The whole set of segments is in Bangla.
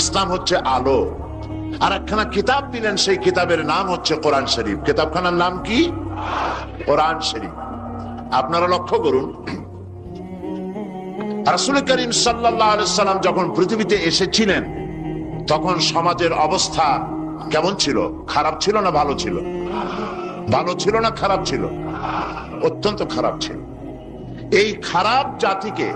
ইসলাম হচ্ছে আলো। আর একখানা কিতাব দিলেন, সেই কিতাবের নাম হচ্ছে কোরআন শরীফ। কিতাবখানার নাম কি? কোরআন শরীফ। আপনারা লক্ষ্য করুন, রাসূল করিম সাল্লাল্লাহু আলাইহি সাল্লাম যখন পৃথিবীতে এসেছিলেন তখন সমাজের অবস্থা কেমন ছিল? খারাপ ছিল না ভালো ছিল? ভালো ছিল না খারাপ ছিল? অত্যন্ত খারাপ ছিল। এই খারাপ জাতিকে,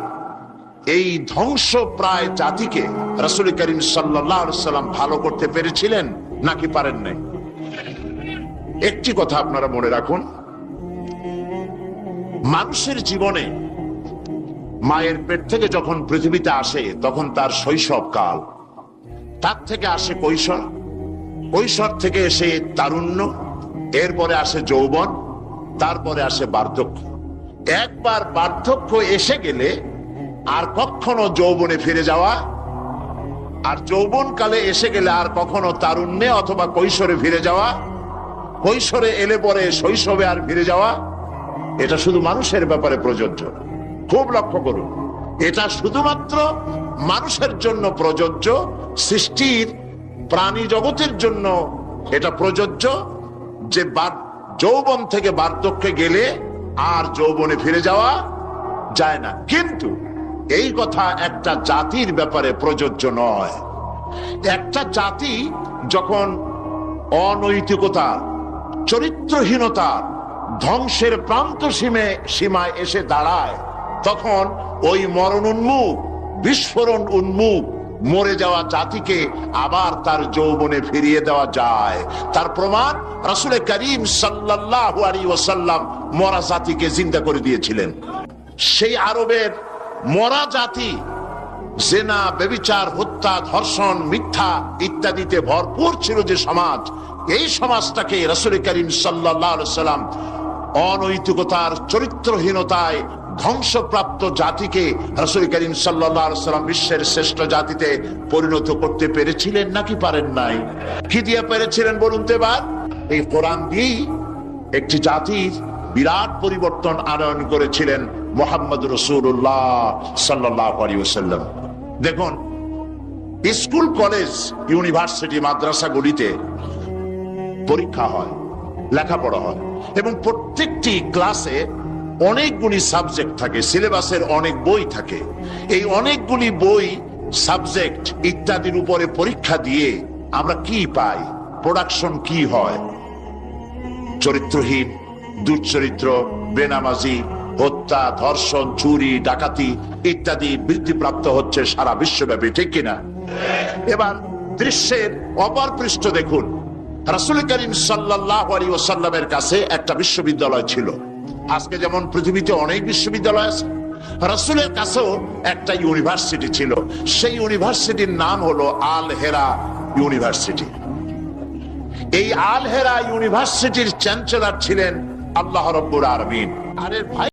এই ধ্বংস প্রায় জাতিকে রাসূল করিম সাল্লাল্লাহু আলাইহি সাল্লাম ভালো করতে পেরেছিলেন নাকি পারেন নাই? একটি কথা আপনারা মনে রাখুন, মানুষের জীবনে মায়ের পেট থেকে যখন পৃথিবীতে আসে তখন তার শৈশব কাল, তার থেকে আসে কৈশোর, কৈশোর থেকে এসে তারুণ্য, এরপরে আসে যৌবন, তারপরে আসে বার্ধক্য। একবার বার্ধক্য এসে গেলে আর কখনো যৌবনে ফিরে যাওয়া, আর যৌবন কালে এসে গেলে আর কখনো তারুণ্যে অথবা কৈশোরে ফিরে যাওয়া, কৈশোরে এলে পরে শৈশবে আর ফিরে যাওয়া, এটা শুধু মানুষের ব্যাপারে প্রযোজ্য। খুব লক্ষ্য করুন, এটা শুধুমাত্র মানুষের জন্য প্রযোজ্য, সৃষ্টির প্রাণী জগতের জন্য এটা প্রযোজ্য যে যৌবন থেকে বার্ধক্যে গেলে আর যৌবনে ফিরে যাওয়া যায় না। কিন্তু এই কথা একটা জাতির ব্যাপারে প্রযোজ্য নয়। একটা জাতি যখন অনৈতিকতা, চরিত্রহীনতা, ধ্বংসের প্রান্ত সীমায় এসে দাঁড়ায়, তখন ওই মরণ উন্মুখ, বিস্ফোরণ উন্মুখ মরে যাওয়া জাতিকে আবার তার যৌবনে ফিরিয়ে দেওয়া যায়। তার প্রমাণ রাসূল করিম সাল্লাল্লাহু আলাইহি ওয়াসাল্লাম মরা জাতিকে জিন্দা করে দিয়েছিলেন। সেই আরবের মরা জাতি জেনা, ব্যভিচার, হত্যা, ধর্ষণ, মিথ্যা ইত্যাদিতে ভরপুর ছিল যে সমাজ, এই সমাজটাকে রাসূল করিম সাল্লাল্লাহু আলাইহি ওয়াসাল্লাম অনৈতিকতার, চরিত্রহীনতায় ধ্বংসপ্রাপ্ত জাতিকে রাসূল করিম সাল্লাল্লাহু আলাইহি ওয়াসাল্লাম বিশ্বের শ্রেষ্ঠ জাতিতে পরিণত করতে পেরেছিলেন নাকি পারেন নাই? কি দিয়ে পেরেছিলেন বলুন তো এবার? এই কোরআন দিয়েই একটি জাতির বিরাট পরিবর্তন আনয়ন করেছিলেন মুহাম্মদ রাসূলুল্লাহ সাল্লাল্লাহু আলাইহি ওয়াসাল্লাম। দেখুন, স্কুল, কলেজ, ইউনিভার্সিটি, মাদ্রাসাগুলিতে পরীক্ষা হয়, লেখাপড়া হয়, এবং প্রত্যেকটি ক্লাসে অনেকগুলি সাবজেক্ট থাকে, সিলেবাসের অনেক বই থাকে। এই অনেকগুলি বই, সাবজেক্ট ইত্যাদির উপরে পরীক্ষা দিয়ে আমরা কি পাই? প্রোডাকশন কি হয়? চরিত্রহীন, দুশ্চরিত্র, বেনামাজি, হত্যা, ধর্ষণ, চুরি, ডাকাতি ইত্যাদি বৃদ্ধিপ্রাপ্ত হচ্ছে সারা বিশ্বব্যাপী, ঠিক কিনা? এবার দৃশ্যের অপর পৃষ্ঠ দেখুন, রাসূল করিম সাল্লাল্লাহু আলাইহি ওয়াসাল্লামের কাছে একটা বিশ্ববিদ্যালয় ছিল। আজকে যেমন পৃথিবীতে অনেক বিশ্ববিদ্যালয় আছে, রাসূলের কাছেও একটা ইউনিভার্সিটি ছিল। সেই ইউনিভার্সিটির নাম হলো আল হেরা ইউনিভার্সিটি। এই আল হেরা ইউনিভার্সিটির চ্যান্সেলর ছিলেন আল্লাহ রাব্বুল আলামিন। আরে ভাই,